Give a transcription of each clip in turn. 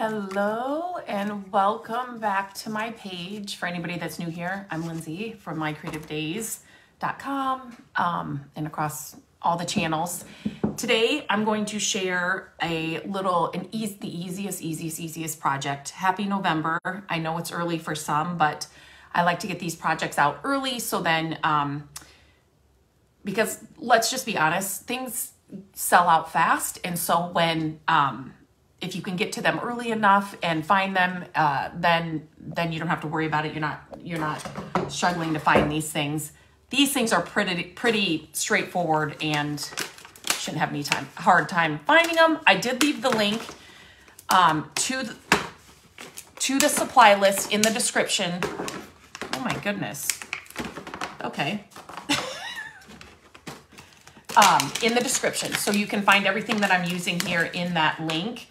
Hello and welcome back to my page. For anybody that's new here, I'm Lindsay from mycreativedays.com and across all the channels. Today, I'm going to share the easiest project. Happy November. I know it's early for some, but I like to get these projects out early so then, because let's just be honest, things sell out fast. And so when, if you can get to them early enough and find them, then you don't have to worry about it. You're not struggling to find these things. These things are pretty straightforward and shouldn't have any hard time finding them. I did leave the link to the supply list in the description. Oh my goodness. Okay. In the description, so you can find everything that I'm using here in that link.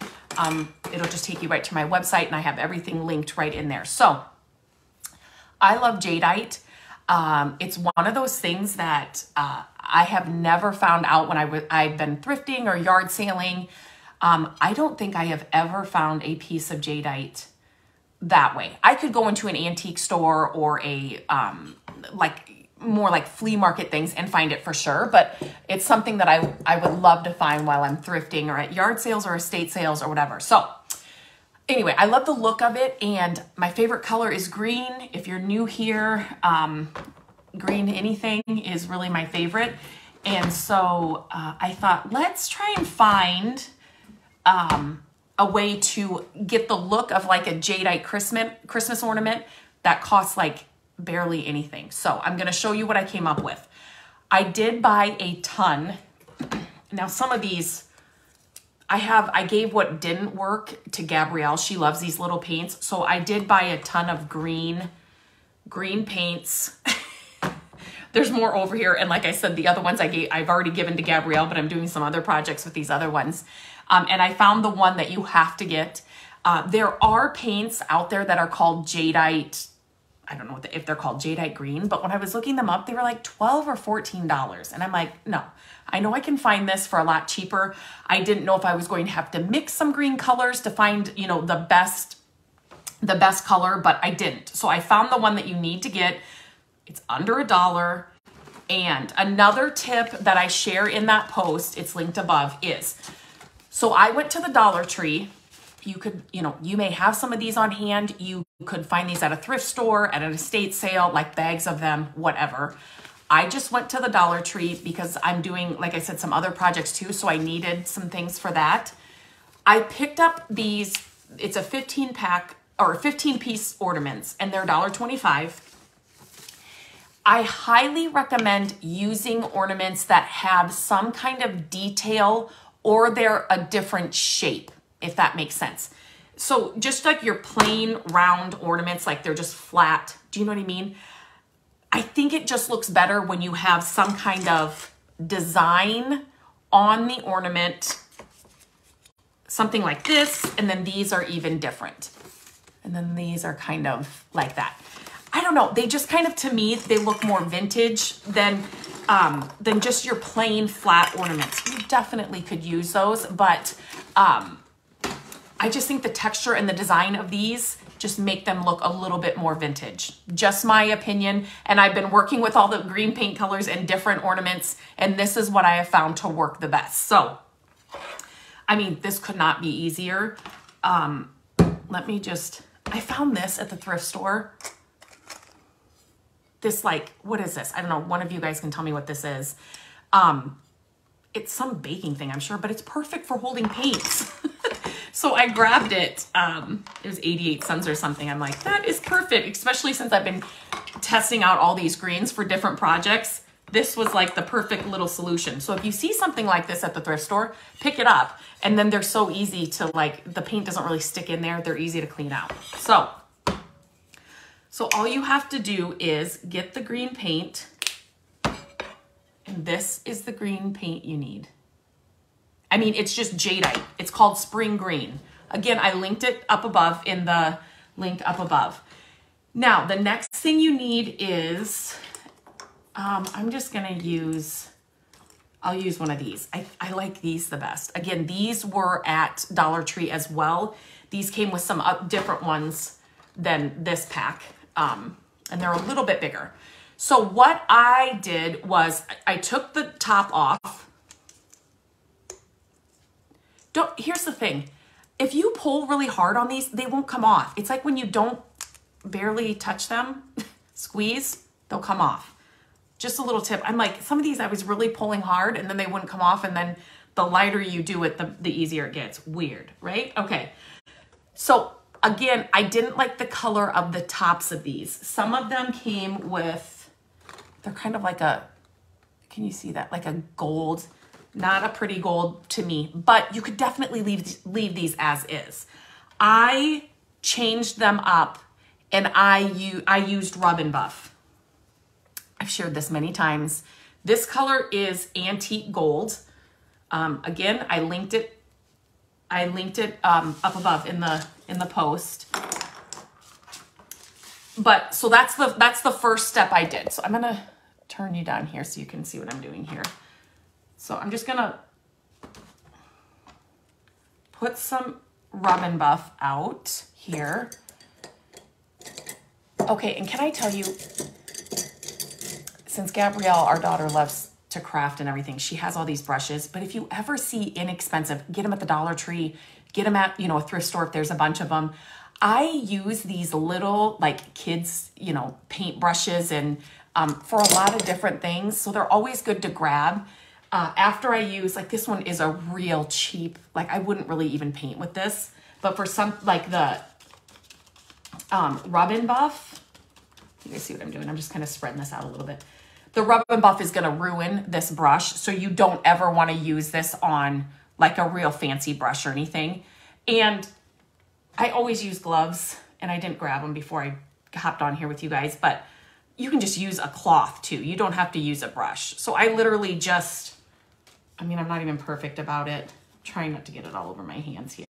It'll just take you right to my website, and I have everything linked right in there. So I love Jadeite. It's one of those things that I have never found out when I've been thrifting or yard sailing. I don't think I have ever found a piece of Jadeite that way. I could go into an antique store or a more like flea market things and find it for sure, but it's something that I would love to find while I'm thrifting or at yard sales or estate sales or whatever. So anyway, I love the look of it, and my favorite color is green. If you're new here, green anything is really my favorite. And so I thought, let's try and find a way to get the look of like a Jadeite Christmas ornament that costs like barely anything. So I'm going to show you what I came up with. I did buy a ton. Now some of these I gave what didn't work to Gabrielle. She loves these little paints. So I did buy a ton of green paints. There's more over here. And like I said, the other ones I've already given to Gabrielle, but I'm doing some other projects with these other ones. And I found the one that you have to get. There are paints out there that are called Jadeite. I don't know if they're called Jadeite green, but when I was looking them up, they were like $12 or $14. And I'm like, no, I know I can find this for a lot cheaper. I didn't know if I was going to have to mix some green colors to find, you know, the best color, but I didn't. So I found the one that you need to get. It's under $1. And another tip that I share in that post, it's linked above, is, so I went to the Dollar Tree. You could, you may have some of these on hand. You could find these at a thrift store, at an estate sale, like bags of them, whatever. I just went to the Dollar Tree because I'm doing, like I said, some other projects too, so I needed some things for that. I picked up these, it's a 15-pack or 15-piece ornaments, and they're $1.25. I highly recommend using ornaments that have some kind of detail or they're a different shape, if that makes sense. So just like your plain round ornaments, like they're just flat. Do you know what I mean? I think it just looks better when you have some kind of design on the ornament. Something like this, and then these are even different. And then these are kind of like that. I don't know, they just kind of, to me, they look more vintage than just your plain flat ornaments. You definitely could use those, but I just think the texture and the design of these just make them look a little bit more vintage. Just my opinion. And I've been working with all the green paint colors and different ornaments, and this is what I have found to work the best. So, I mean, this could not be easier. I found this at the thrift store. This, like, what is this? I don't know. One of you guys can tell me what this is. It's some baking thing, I'm sure, but it's perfect for holding paints. So I grabbed it. It was 88 cents or something. I'm like, that is perfect, especially since I've been testing out all these greens for different projects. This was like the perfect little solution. So if you see something like this at the thrift store, pick it up. And then they're so easy to, like, the paint doesn't really stick in there. They're easy to clean out. So all you have to do is get the green paint. And this is the green paint you need. I mean, it's just Jadeite. It's called Spring Green. Again, I linked it up above in the link up above. Now, the next thing you need is, I'm just gonna use, I'll use one of these. I like these the best. Again, these were at Dollar Tree as well. These came with some different ones than this pack, and they're a little bit bigger. So what I did was I took the top off. Here's the thing. If you pull really hard on these, they won't come off. It's like when you don't barely touch them, squeeze, they'll come off. Just a little tip. I'm like, some of these I was really pulling hard and then they wouldn't come off, and then the lighter you do it, the easier it gets. Weird, right? Okay. So again, I didn't like the color of the tops of these. Some of them came with, they're kind of like a, can you see that? Like a gold, not a pretty gold to me, but you could definitely leave these as is. I changed them up and I used Rub and Buff. I've shared this many times. This color is antique gold. Again, I linked it up above in the post. But so that's the first step I did. So I'm gonna turn you down here so you can see what I'm doing here. So I'm just gonna put some Rub and Buff out here. Okay, and can I tell you, since Gabrielle, our daughter, loves to craft and everything, she has all these brushes, but if you ever see inexpensive, get them at the Dollar Tree, get them at, a thrift store if there's a bunch of them. I use these little, like, kids, paint brushes and for a lot of different things, so they're always good to grab. After I use, like, this one is a real cheap, like, I wouldn't really even paint with this, but for some, like the Rub and Buff, you guys see what I'm doing? I'm just kind of spreading this out a little bit. The Rub and Buff is going to ruin this brush, so you don't ever want to use this on like a real fancy brush or anything. And I always use gloves, and I didn't grab them before I hopped on here with you guys, but you can just use a cloth too. You don't have to use a brush. So I literally just, I'm not even perfect about it. I'm trying not to get it all over my hands here,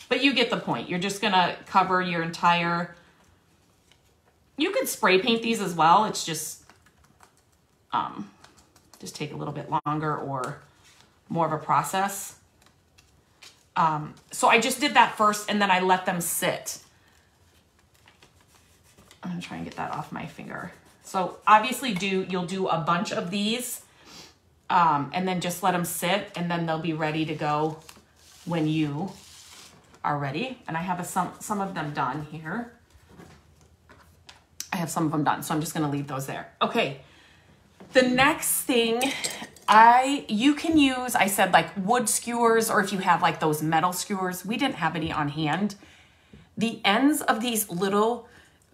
but you get the point. You're just going to cover your entire, you could spray paint these as well. It's just take a little bit longer or more of a process. So I just did that first, and then I let them sit. I'm gonna try and get that off my finger. So obviously you'll do a bunch of these, and then just let them sit, and then they'll be ready to go when you are ready. And I have some of them done here. I have some of them done, so I'm just gonna leave those there. Okay, the next thing you can use, I said, like wood skewers, or if you have like those metal skewers. We didn't have any on hand. The ends of these little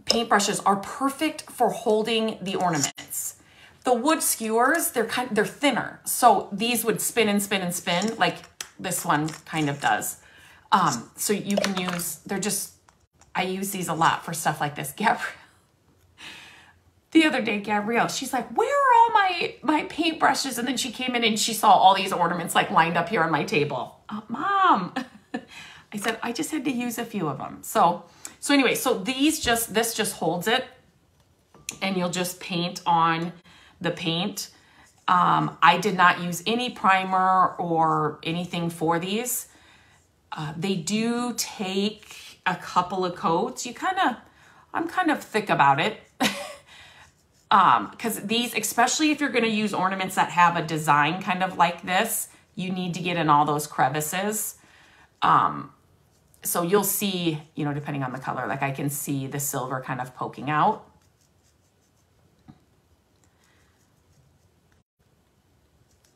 paintbrushes are perfect for holding the ornaments. The wood skewers, they're thinner, so these would spin and spin and spin like this one kind of does. So you can use, I use these a lot for stuff like this. The other day, Gabrielle, she's like, where are all my paintbrushes? And then she came in and she saw all these ornaments like lined up here on my table. Mom, I said, I just had to use a few of them. So anyway, so this just holds it, and you'll just paint on the paint. I did not use any primer or anything for these. They do take a couple of coats. I'm kind of thick about it. Because these, especially if you're going to use ornaments that have a design kind of like this, you need to get in all those crevices. So you'll see, depending on the color, like I can see the silver kind of poking out.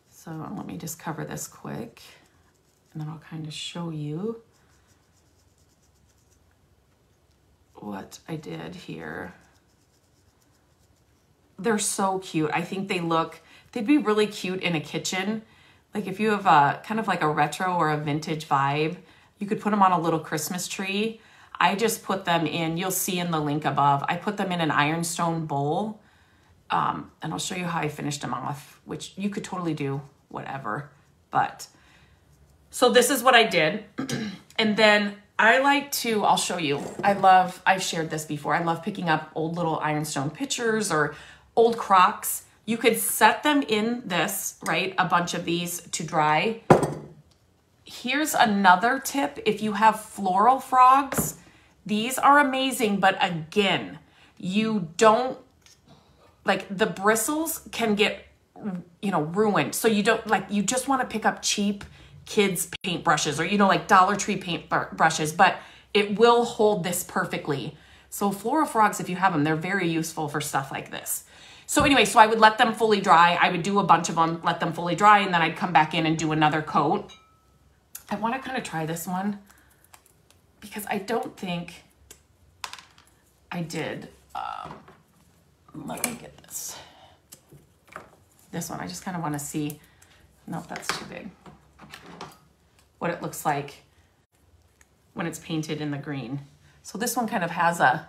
So let me just cover this quick, and then I'll kind of show you what I did here. They're so cute. I think they'd be really cute in a kitchen. Like if you have a kind of like a retro or a vintage vibe, you could put them on a little Christmas tree. I just put them in, you'll see in the link above, I put them in an ironstone bowl. And I'll show you how I finished them off, which you could totally do whatever. But, so this is what I did. And then I'll show you. I've shared this before. I love picking up old little ironstone pitchers or old Crocs. You could set them in this, right? A bunch of these to dry. here's another tip. If you have floral frogs, these are amazing, but again, you don't, like the bristles can get, you know, ruined. So you don't, like, you just want to pick up cheap kids paint brushes or, you know, like Dollar Tree paint brushes, but it will hold this perfectly. So floral frogs, if you have them, they're very useful for stuff like this. So anyway, so I would let them fully dry. I would do a bunch of them, let them fully dry, and then I'd come back in and do another coat. I want to kind of try this one because I don't think I did. Let me get this. This one, I just kind of want to see. Nope, that's too big. What it looks like when it's painted in the green. So this one kind of has a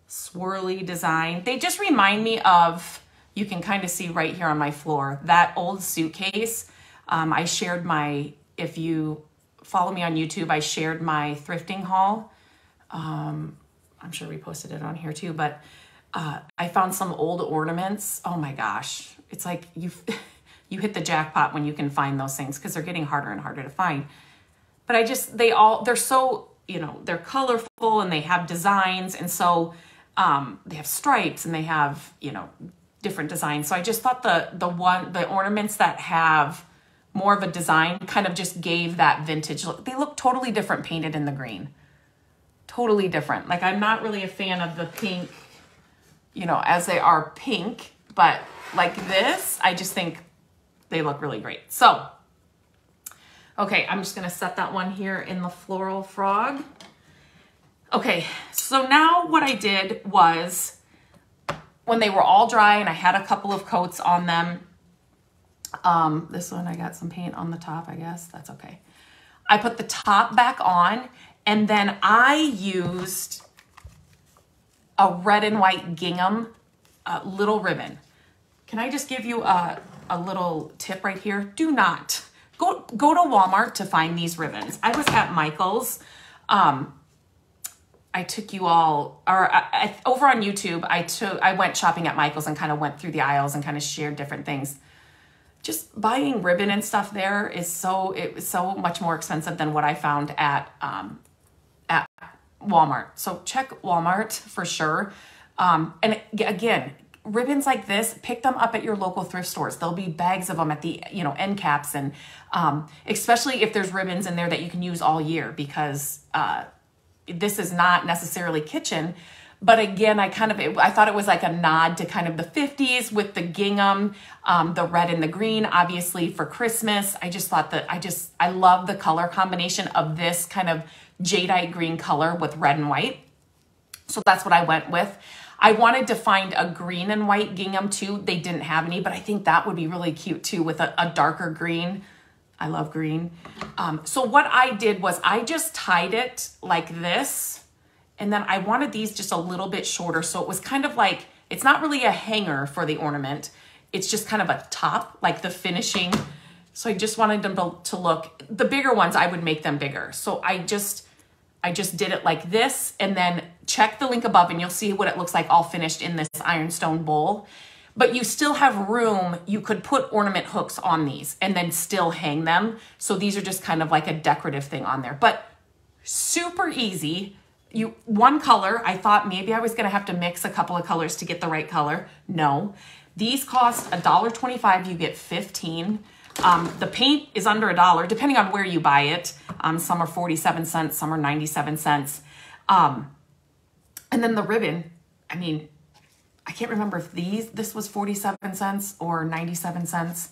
swirly design. They just remind me of, you can kind of see right here on my floor, that old suitcase. I shared my, if you follow me on YouTube, I shared my thrifting haul. I'm sure we posted it on here too, but I found some old ornaments. Oh my gosh. It's like you hit the jackpot when you can find those things because they're getting harder and harder to find. But they're so, you know, they're colorful and they have designs. And so they have stripes and they have, you know, different designs. So I just thought the ornaments that have more of a design kind of just gave that vintage look. They look totally different painted in the green. Totally different. Like, I'm not really a fan of the pink, you know, as they are pink, but like this, I just think they look really great. So, okay, I'm just gonna set that one here in the floral frog. Okay, so now what I did was, when they were all dry and I had a couple of coats on them, this one I got some paint on the top, I guess, that's okay. I put the top back on, and then I used a red and white gingham little ribbon. Can I just give you a little tip right here? Do not go to Walmart to find these ribbons. I was at Michael's. I took you all, or over on YouTube, I went shopping at Michael's and kind of went through the aisles and kind of shared different things. Just buying ribbon and stuff there is it was so much more expensive than what I found at Walmart. So check Walmart for sure. And again, ribbons like this, pick them up at your local thrift stores. There'll be bags of them at the, you know, end caps, and especially if there's ribbons in there that you can use all year, because this is not necessarily kitchen. But again, I thought it was like a nod to kind of the 50s with the gingham, the red and the green, obviously for Christmas. I just thought that I love the color combination of this kind of jadeite green color with red and white. So that's what I went with. I wanted to find a green and white gingham too. They didn't have any, but I think that would be really cute too with a darker green. I love green. So what I did was I just tied it like this. And then I wanted these just a little bit shorter. So it was kind of like, it's not really a hanger for the ornament. It's just kind of a top, like the finishing. So I just wanted them to look, the bigger ones, I would make them bigger. So I just did it like this, and then check the link above and you'll see what it looks like all finished in this ironstone bowl. But you still have room. You could put ornament hooks on these and then still hang them. So these are just kind of like a decorative thing on there, but super easy. One color, I thought maybe I was gonna have to mix a couple of colors to get the right color. No, these cost $1.25, you get 15. The paint is under $1, depending on where you buy it. Some are 47 cents, some are 97 cents. And then the ribbon, I mean, I can't remember if this was 47 cents or 97 cents.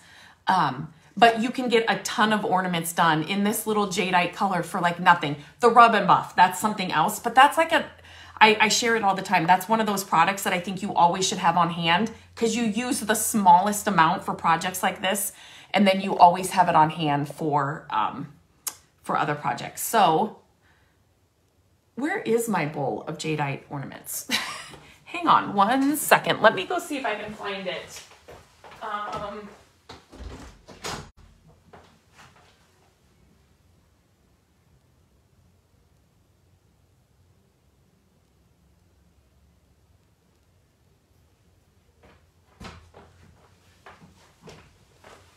But you can get a ton of ornaments done in this little jadeite color for like nothing. The rub and buff, that's something else. But that's like I share it all the time. That's one of those products that I think you always should have on hand, because you use the smallest amount for projects like this. And then you always have it on hand for other projects. So where is my bowl of jadeite ornaments? Hang on 1 second. Let me go see if I can find it.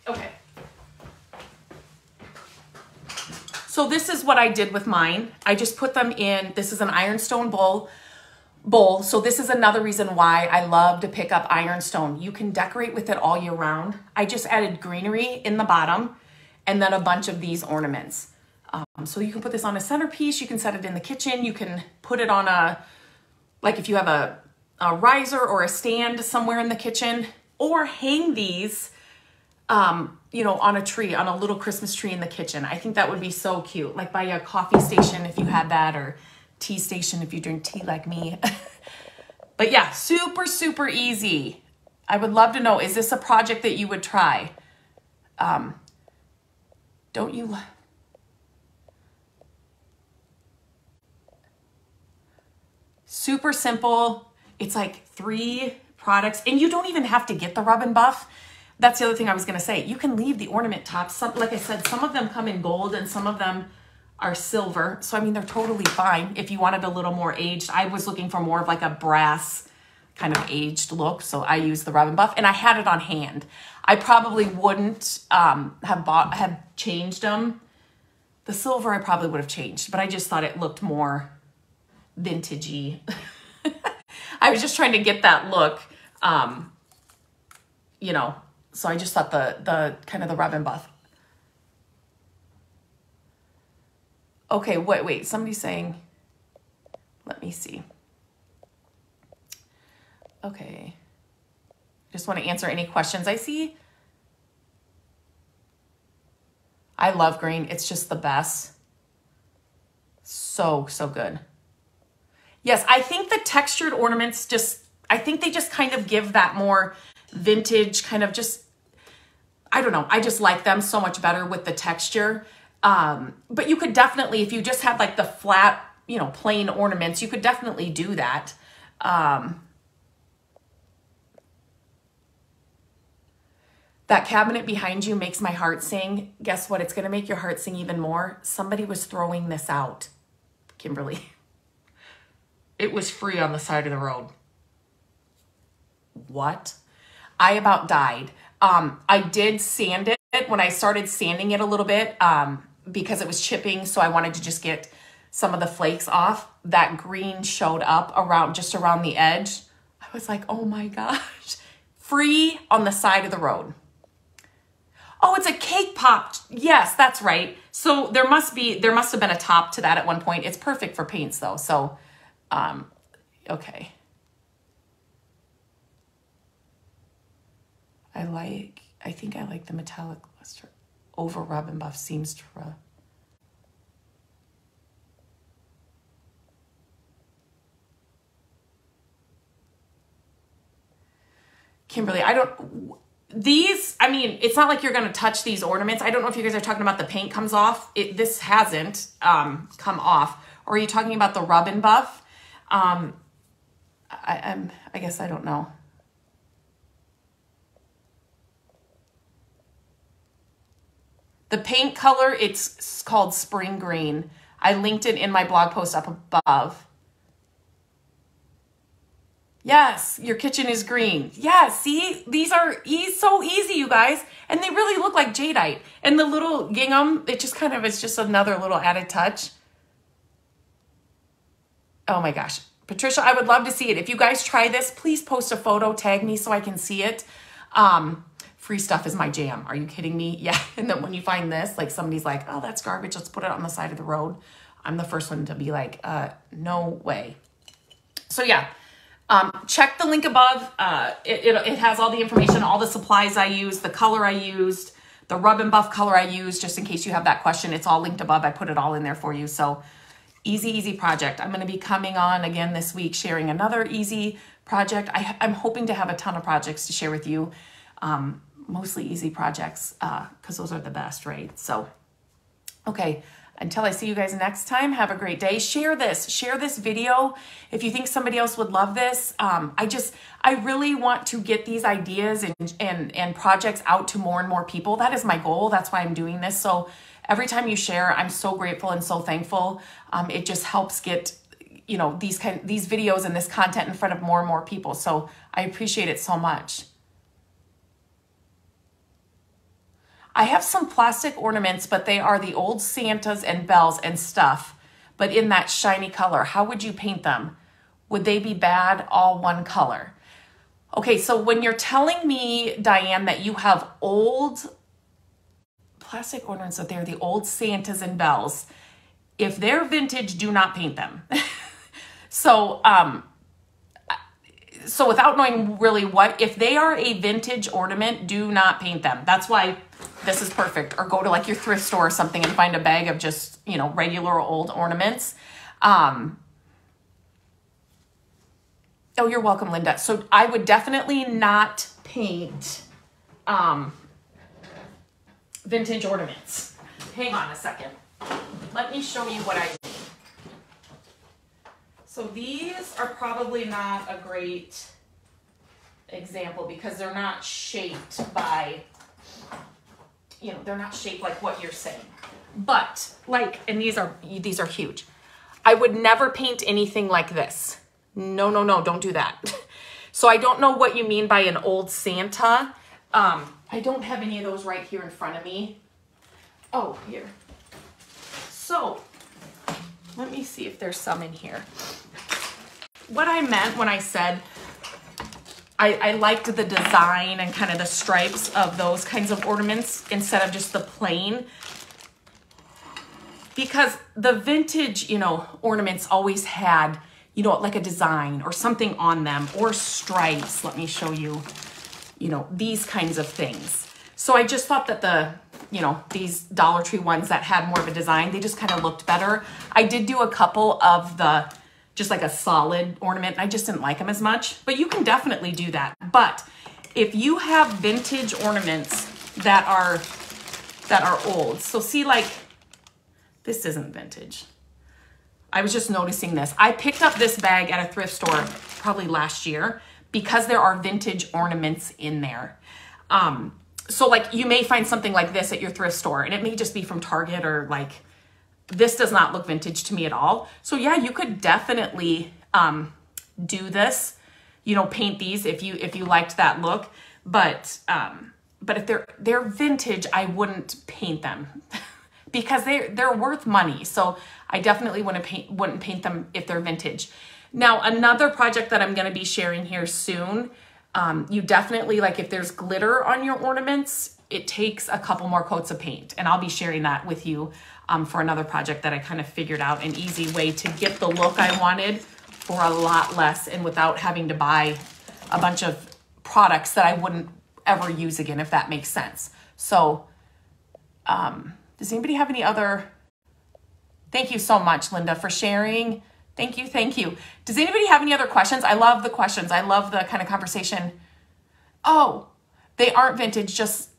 Okay. So this is what I did with mine. I just put them in, this is an ironstone bowl. So this is another reason why I love to pick up ironstone. You can decorate with it all year round. I just added greenery in the bottom and then a bunch of these ornaments. So you can put this on a centerpiece. You can set it in the kitchen. You can put it on a, like if you have a riser or a stand somewhere in the kitchen, or hang these, you know, on a tree, on a little Christmas tree in the kitchen. I think that would be so cute. Like by a coffee station if you had that, or tea station if you drink tea like me. But yeah, super, super easy. I would love to know, is this a project that you would try? Don't you? Super simple. It's like 3 products, and you don't even have to get the rub and buff. That's the other thing I was going to say. You can leave the ornament tops. Some, like I said, some of them come in gold and some of them are silver. So, I mean, they're totally fine if you wanted a little more aged. I was looking for more of like a brass kind of aged look. So I used the rub and buff, and I had it on hand. I probably wouldn't have changed them. The silver I probably would have changed, but I just thought it looked more vintagey. I was just trying to get that look, you know, so I just thought the kind of the rub and buff. Okay, wait, somebody's saying, let me see. Okay. Just want to answer any questions I see. I love green. It's just the best. So, so good. Yes, I think the textured ornaments just, I think they just kind of give that more vintage kind of just, I don't know. I just like them so much better with the texture. But you could definitely, if you just had like the flat, you know, plain ornaments, you could definitely do that. That cabinet behind you makes my heart sing. Guess what? It's going to make your heart sing even more. Somebody was throwing this out, Kimberly. It was free on the side of the road. What? I about died. I did sand it when I started sanding it a little bit because it was chipping. So I wanted to just get some of the flakes off. That green showed up just around the edge. I was like, oh my gosh. Free on the side of the road. Oh, it's a cake pop. Yes, that's right. So there must have been a top to that at one point. It's perfect for paints though. So, okay. I think I like the metallic luster over rub and buff seems to rub. Kimberly, these, I mean, it's not like you're going to touch these ornaments. I don't know if you guys are talking about the paint comes off. This hasn't come off. Or are you talking about the rub and buff? I guess I don't know. The paint color, it's called Spring Green. I linked it in my blog post up above. Yes, your kitchen is green. Yeah, see, these are so easy, you guys. And they really look like Jadeite. And the little gingham, it just kind of is just another little added touch. Oh my gosh. Patricia, I would love to see it. If you guys try this, please post a photo, tag me so I can see it. Free stuff is my jam. Are you kidding me? Yeah. And then when you find this, like somebody's like, oh, that's garbage. Let's put it on the side of the road. I'm the first one to be like, no way. So yeah. Check the link above. It has all the information, all the supplies I used, the color I used, the rub and buff color I used, just in case you have that question. It's all linked above. I put it all in there for you. So easy, easy project. I'm going to be coming on again this week, sharing another easy project. I'm hoping to have a ton of projects to share with you. Mostly easy projects, because those are the best, right? So, okay. Until I see you guys next time, have a great day. Share this video if you think somebody else would love this. I really want to get these ideas and projects out to more and more people. That is my goal. That's why I'm doing this. So every time you share, I'm so grateful and so thankful. It just helps get, you know, these videos and this content in front of more and more people. So I appreciate it so much. I have some plastic ornaments, but they are the old Santas and bells and stuff, but in that shiny color. How would you paint them? Would they be bad all one color? Okay, so when you're telling me, Diane, that you have old plastic ornaments, that they're the old Santas and bells, if they're vintage, do not paint them. So without knowing really what, if they are a vintage ornament, do not paint them. That's why this is perfect. Or go to like your thrift store or something and find a bag of just, you know, regular old ornaments. Oh, you're welcome, Linda. So I would definitely not paint vintage ornaments. Hang on a second. Let me show you what I mean. So these are probably not a great example because they're not shaped by, you know, they're not shaped like what you're saying. But like, and these are huge. I would never paint anything like this. No, no, no, don't do that. So I don't know what you mean by an old Santa. I don't have any of those right here in front of me. Oh, here. So let me see if there's some in here. What I meant when I said I liked the design and kind of the stripes of those kinds of ornaments instead of just the plain, because the vintage, you know, ornaments always had, you know, like a design or something on them or stripes. Let me show you, you know, these kinds of things. So I just thought that the, you know, these Dollar Tree ones that had more of a design, they just kind of looked better. I did do a couple of the, just like a solid ornament. I just didn't like them as much, but you can definitely do that. But if you have vintage ornaments that are old, so see, like this isn't vintage. I was just noticing this. I picked up this bag at a thrift store probably last year because there are vintage ornaments in there. So like you may find something like this at your thrift store and it may just be from Target or like, this does not look vintage to me at all. So yeah, you could definitely do this, you know, paint these if you liked that look. But if they're vintage, I wouldn't paint them because they're worth money. So I definitely wouldn't paint them if they're vintage. Now, another project that I'm going to be sharing here soon, you definitely, like if there's glitter on your ornaments, it takes a couple more coats of paint, and I'll be sharing that with you for another project that I kind of figured out an easy way to get the look I wanted for a lot less and without having to buy a bunch of products that I wouldn't ever use again, if that makes sense. So does anybody have any other? Thank you so much, Linda, for sharing. Thank you, thank you. Does anybody have any other questions? I love the questions. I love the kind of conversation. Oh, they aren't vintage, just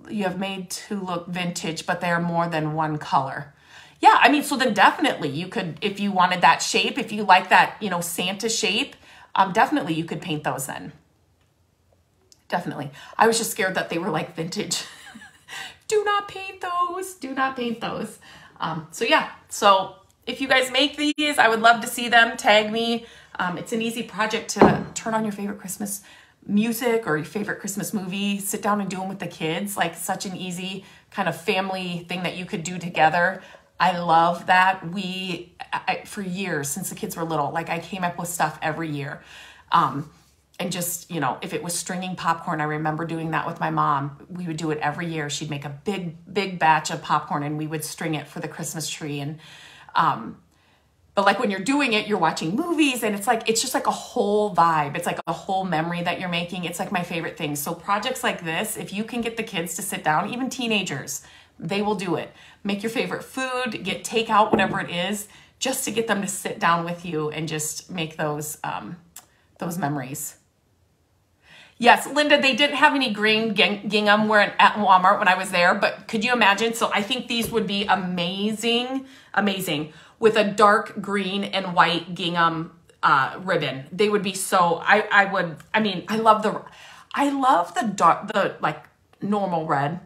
you have made to look vintage, but they're more than one color. Yeah, I mean, so then definitely you could, if you wanted that shape, if you like that, you know, Santa shape, definitely you could paint those then. Definitely. I was just scared that they were like vintage. Do not paint those. Do not paint those. So yeah, so if you guys make these, I would love to see them. Tag me. It's an easy project to turn on your favorite Christmas music or your favorite Christmas movie, sit down and do them with the kids. Like such an easy kind of family thing that you could do together. I love that. For years, since the kids were little, like I came up with stuff every year. And just, you know, if it was stringing popcorn, I remember doing that with my mom. We would do it every year. She'd make a big batch of popcorn and we would string it for the Christmas tree. And, but like when you're doing it, you're watching movies and it's just like a whole vibe. It's like a whole memory that you're making. It's like my favorite thing. So projects like this, if you can get the kids to sit down, even teenagers, they will do it. Make your favorite food, get takeout, whatever it is, just to get them to sit down with you and just make those memories. Yes, Linda, they didn't have any green gingham at Walmart when I was there, but could you imagine? So I think these would be amazing, amazing with a dark green and white gingham ribbon. They would be so, I love the like normal red,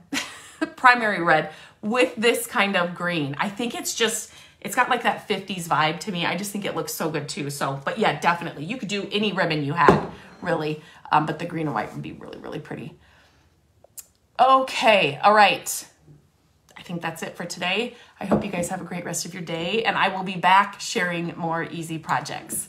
primary red with this kind of green. I think it's got like that 50s vibe to me. I just think it looks so good too. So, but yeah, definitely. You could do any ribbon you had, really. But the green and white would be really, really pretty. Okay, all right. I think that's it for today. I hope you guys have a great rest of your day, and I will be back sharing more easy projects.